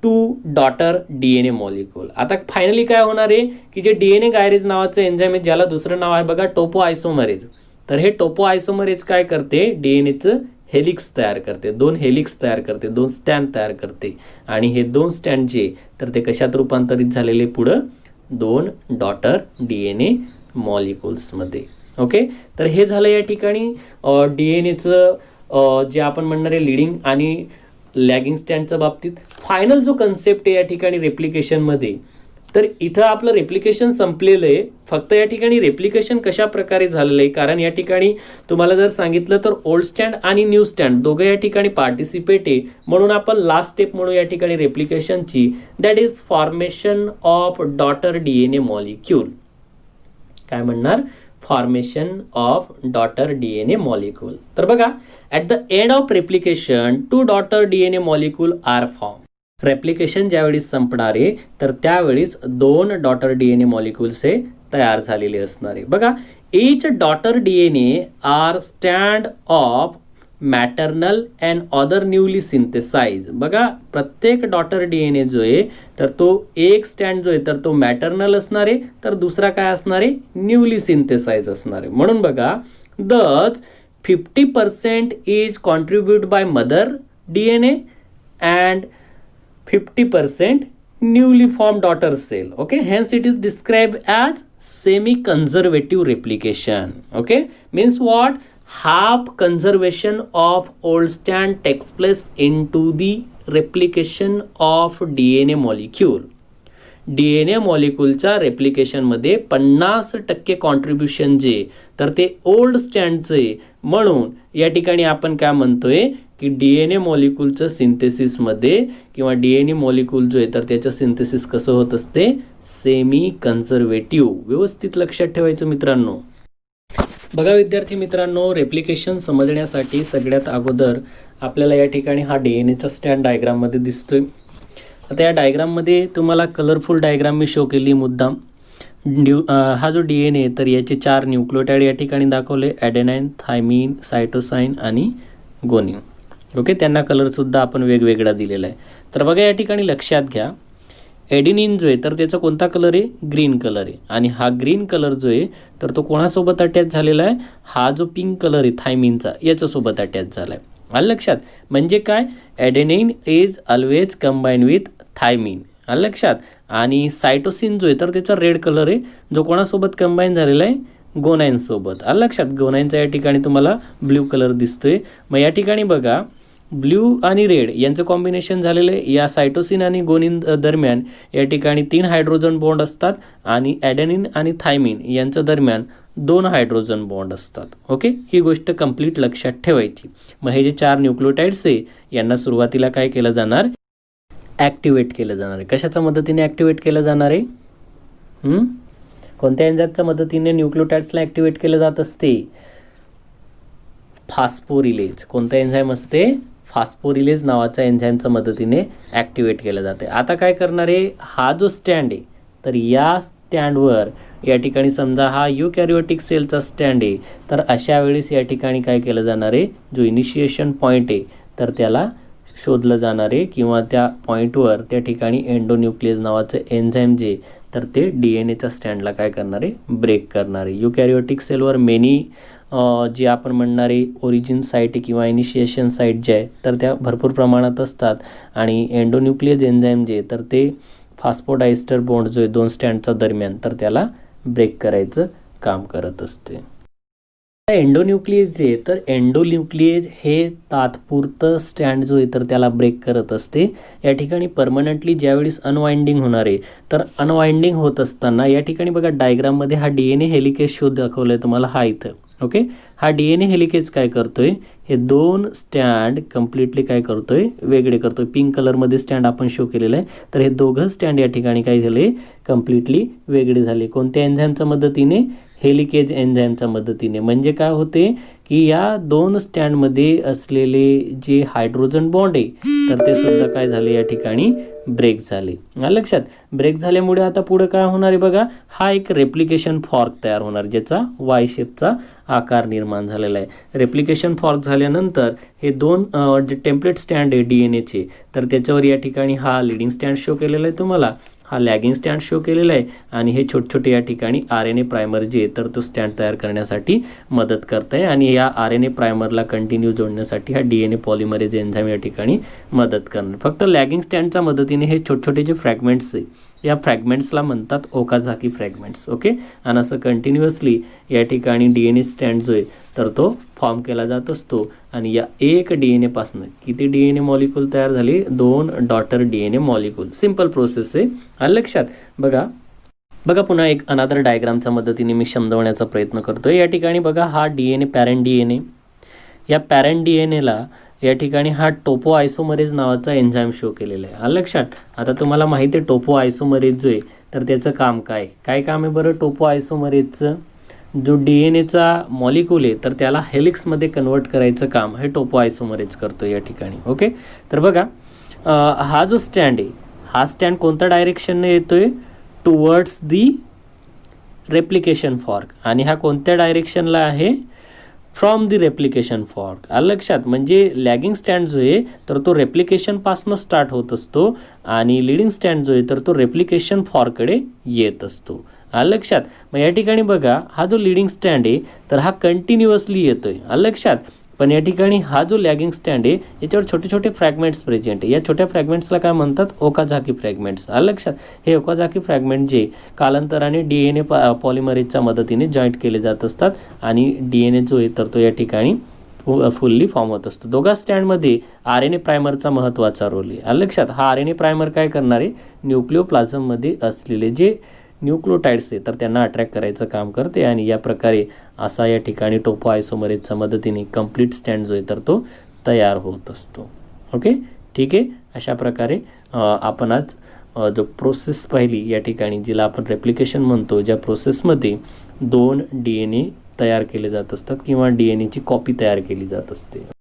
2 daughter DNA molecule. आता फायनली काय होणार आहे की जे DNA गायरेज नावाचं एन्झाईम आहे, ज्याला दुसरं नाव आहे बघा टोपोआयसोमरेज, तर हे टोपोआयसोमरेज काय करते, DNAचं हेलिक्स तयार करते, 2 हेलिक्स तयार करते, 2 स्टँड तयार करते. आणि हे 2 स्टँड जे तर ते कशात रूपांतरित झालेले पुढं 2 डॉटर DNA मॉलिक्युल्समध्ये. ओके, तर हे झालं या ठिकाणी DNAचं जे आपण म्हणणार आहे लिडिंग आणि लॅगिंग स्टँडच्या बाबतीत. फायनल जो कन्सेप्ट आहे या ठिकाणी रेप्लिकेशनमध्ये, तर इथं आपलं रेप्लिकेशन संपलेलं आहे. फक्त या ठिकाणी रेप्लिकेशन कशा प्रकारे झालेलं आहे, कारण या ठिकाणी तुम्हाला जर सांगितलं तर ओल्ड स्टँड आणि न्यू स्टँड दोघं या ठिकाणी पार्टिसिपेट आहे, म्हणून आपण लास्ट स्टेप म्हणू या ठिकाणी रेप्लिकेशनची, that is formation of daughter DNA molecule. काय म्हणणार, formation of daughter DNA molecule. तर बघा, at the end of replication 2 daughter DNA molecule are form. Replication ज्यावेळी संपणार आहे तर त्यावेळीच 2 डॉटर DNA मॉलिक्युल्स हे तयार झालेले असणार आहे. बघा, each डॉटर DNA आर स्टँड of maternal and other newly synthesise. बघा, प्रत्येक डॉटर DNA जो आहे तर तो एक स्टँड जो आहे तर तो मॅटर्नल असणार आहे, तर दुसरा काय असणार आहे, न्यूली सिंथेसाइज असणार आहे. म्हणून बघा, दच 50% is contribute by mother DNA and 50% newly formed daughter cell. Okay, hence it is described as semi-conservative replication. Okay, means what? Half conservation of old strand takes place into the replication of DNA molecule. DNA मॉलिक्यूलच्या रेप्लिकेशनमध्ये 50% contribution जे तर ते old स्टँडचे, म्हणून या ठिकाणी आपण काय म्हणतोय की DNA मॉलिक्यूलचं सिंथेसिसमध्ये किंवा DNA मॉलिक्यूल जो आहे तर त्याचं सिंथेसिस कसं होत असते, सेमी कन्झर्वेटिव्ह. व्यवस्थित लक्षात ठेवायचं मित्रांनो. बघा विद्यार्थी मित्रांनो, रेप्लिकेशन समजण्यासाठी सगळ्यात अगोदर आपल्याला या ठिकाणी हा DNAचा स्टँड डायग्राममध्ये दिसतोय. आता या डायग्राममध्ये तुम्हाला कलरफुल डायग्राम मी शो केली मुद्दाम. हा जो DNA तर याचे 4 न्यूक्लियोटाइड या ठिकाणी दाखवले, ॲडेनाइन, थायमिन, सायटोसाइन आणि गोनिन. ओके, त्यांना कलरसुद्धा आपण वेगवेगळा दिलेला आहे. तर बघा या ठिकाणी लक्षात घ्या, एडिनिन जो आहे तर त्याचा कोणता कलर आहे, ग्रीन कलर आहे. आणि हा ग्रीन कलर जो आहे तर तो कोणासोबत अटॅच झालेला आहे, हा जो पिंक कलर आहे थायमिनचा याच्यासोबत अटॅच झाला आहे. आलं लक्षात, म्हणजे काय, adenine is always combine with thymine. आलं लक्षात. आणि सायटोसिन जो आहे तर त्याचा रेड कलर आहे, जो कोणासोबत कंबाईन झालेला आहे, गोनाइन सोबत. आलं लक्षात, गोनाइनचा या ठिकाणी तुम्हाला ब्ल्यू कलर दिसतोय. मग या ठिकाणी बघा, ब्ल्यू आणि रेड यांचं कॉम्बिनेशन झालेलं आहे. या सायटोसिन आणि गोनिन दरम्यान या ठिकाणी 3 हायड्रोजन बॉन्ड असतात आणि ॲडेनिन आणि थायमिन यांच्या दरम्यान 2 हायड्रोजन बॉन्ड असतात. ओके, ही गोष्ट कंप्लीट लक्षात ठेवायची. मग हे जे 4 न्यूक्लियोटाइड्स आहे यांना सुरुवातीला काय केलं जाणार, ॲक्टिवेट केलं जाणार आहे. कशाच्या मदतीने ॲक्टिवेट केलं जाणार आहे, कोणत्या एन्झाईमच्या मदतीने न्यूक्लियोटाइड्सला ॲक्टिवेट केलं जात असते, फॉस्फोरिलेज. कोणता एन्झाईम असते, फॉस्फोरिलेज नावाच्या एन्झाईमच्या मदतीने ॲक्टिवेट केलं जाते. आता काय करणार आहे, हा जो स्टँड आहे तर या स्टँडवर या ठिकाणी समजा हा युकॅरियोटिक सेलचा स्टँड आहे, तर अशा वेळेस या ठिकाणी काय केलं जाणार आहे, जो इनिशिएशन पॉईंट आहे तर त्याला शोधलं जाणार आहे किंवा त्या पॉईंटवर त्या ठिकाणी एंडोन्यूक्लियस नावाचं एन्झाईम जे तर ते DNAच्या स्टँडला काय करणार आहे, ब्रेक करणार आहे. युकॅरियोटिक सेलवर मेनी जे आपण म्हणणारे ओरिजिन साईट किंवा इनिशिएशन साईट जे आहे तर त्या भरपूर प्रमाणात असतात. आणि एंडोन्यूक्लियस एन्झाईम जे तर ते फॉस्फोडायस्टर बॉन्ड जो आहे 2 स्टँडच्या दरम्यान तर त्याला ब्रेक करायचं काम करत असते. एंडोन्यूक्लियस जे आहे, तर एंडोन्यूक्लियस हे तात्पुरतं स्टँड जो आहे तर त्याला ब्रेक करत असते. या ठिकाणी परमनंटली ज्यावेळेस अनवाइंडिंग होणार आहे, तर अनवाइंडिंग होत असताना या ठिकाणी बघा डायग्राममध्ये हा DNA हेलिकेज शोध दाखवलाय तुम्हाला, हा इथं. ओके, हा DNA हेलिकेज काय करतोय, हे दोन स्टँड कम्प्लिटली काय करतोय, वेगळे करतोय. पिंक कलरमध्ये स्टँड आपण शो केलेलं आहे, तर हे दोघं स्टँड या ठिकाणी काय झाले, कम्प्लिटली वेगळे झाले. कोणत्या एन्झाईमच्या मदतीने, हेलिकेज एन्झाईमच्या मदतीने. म्हणजे काय होते की या दोन स्टँडमध्ये असलेले जे हायड्रोजन बॉन्ड आहे, तर ते सुद्धा काय झाले, या ठिकाणी ब्रेक झाले. लक्षात, ब्रेक झाल्यामुळे आता पुढे काय होणार आहे बघा, हा एक रेप्लिकेशन फॉर्क तयार होणार, ज्याचा वाय शेपचा आकार निर्माण झालेला आहे. रेप्लिकेशन फॉर्क झाल्यानंतर हे दोन जे टेम्पलेट स्टँड आहे DNAचे, तर त्याच्यावर या ठिकाणी हा लिडिंग स्टँड शो केलेला आहे तुम्हाला, हा लॅगिंग स्टँड शो केलेला आहे, आणि हे छोटे छोटे या ठिकाणी RNA प्रायमर जे आहे, तर तो स्टँड तयार करण्यासाठी मदत करत आहे. आणि या RNA प्रायमरला कंटिन्यू जोडण्यासाठी हा DNA पॉलिमरेज एन्झाईम या ठिकाणी मदत करणार. फक्त लॅगिंग स्टँडच्या मदतीने हे छोटे छोटे जे फ्रॅगमेंट्स आहे, या फ्रॅगमेंट्सला म्हणतात ओकाझाकी फ्रॅगमेंट्स. ओके, आणि असं कंटिन्युअसली या ठिकाणी DNA स्टँड जो आहे, तर तो फॉर्म केला जात असतो. आणि या एक DNA पासून किती DNA मॉलिक्यूल तयार झाले, 2 daughter DNA molecule. Simple process आहे, लक्षात. बघा पुन्हा एक अनादर डायग्रामच्या मदतीने मी समजवण्याचा प्रयत्न करतोय. या ठिकाणी बघा हा DNA पॅरेंट DNA, या पॅरेंट DNAला या ठिकाणी हा टोपो आयसोमरेज नावाचा एन्झाईम शो केलेला आहे, लक्षात. आता तुम्हाला माहिती आहे टोपो आयसोमरेज जो आहे, तर त्याचं काम काय काम आहे बरं. टोपो आयसोमरेजचं जो DNAचा मॉलिक्यूल आहे, तर त्याला हेलिक्समध्ये कन्वर्ट करायचं काम हे टोपो आयसोमरेज करतो या ठिकाणी. ओके, तर बघा हा जो स्टँड आहे, हा स्टँड कोणत्या डायरेक्शनने येतोय, टुवर्ड्स दी रेप्लिकेशन फॉर्क. आणि हा कोणत्या डायरेक्शनला आहे, फ्रॉम दी रेप्लिकेशन फॉर्क. लक्षात, म्हणजे लॅगिंग स्टँड जो आहे, तर तो रेप्लिकेशनपासून स्टार्ट होत असतो, आणि लिडिंग स्टँड जो आहे, तर तो रेप्लिकेशन फॉर्ककडे येत असतो. लक्षात. मग या ठिकाणी बघा हा जो लिडिंग स्टँड आहे, तर हा कंटिन्युअसली येतोय, लक्षात. पण या ठिकाणी हा जो लॅगिंग स्टँड आहे, याच्यावर छोटे छोटे फ्रॅगमेंट्स प्रेझेंट आहे. या छोट्या फ्रॅगमेंट्सला काय म्हणतात, ओकाझाकी फ्रॅगमेंट्स. लक्षात, हे ओकाझाकी फ्रॅगमेंट जे कालांतराने DNA पॉलिमरेजच्या मदतीने जॉईंट केले जात असतात, आणि DNA जो आहे, तर तो या ठिकाणी फुल्ली फॉर्म होत असतो. दोघा स्टँडमध्ये RNA प्रायमरचा महत्त्वाचा रोल आहे, लक्षात. हा RNA प्रायमर काय करणार आहे, न्यूक्लिओप्लाझममध्ये असलेले जे न्यूक्लियोटाइड्स आहे, तर त्यांना अट्रॅक्ट करायचं काम करते. आणि या प्रकारे असा या ठिकाणी टोपो आयसोमरेजच्या मदतीने कंप्लीट स्टँड जो आहे, तर तो तयार होत असतो. ओके, ठीक आहे. अशा प्रकारे आपण आज जो प्रोसेस पाहिली या ठिकाणी, जिला आपण रेप्लिकेशन म्हणतो, ज्या प्रोसेसमध्ये 2 DNA तयार केले जात असतात, किंवा DNAची कॉपी तयार केली जात असते.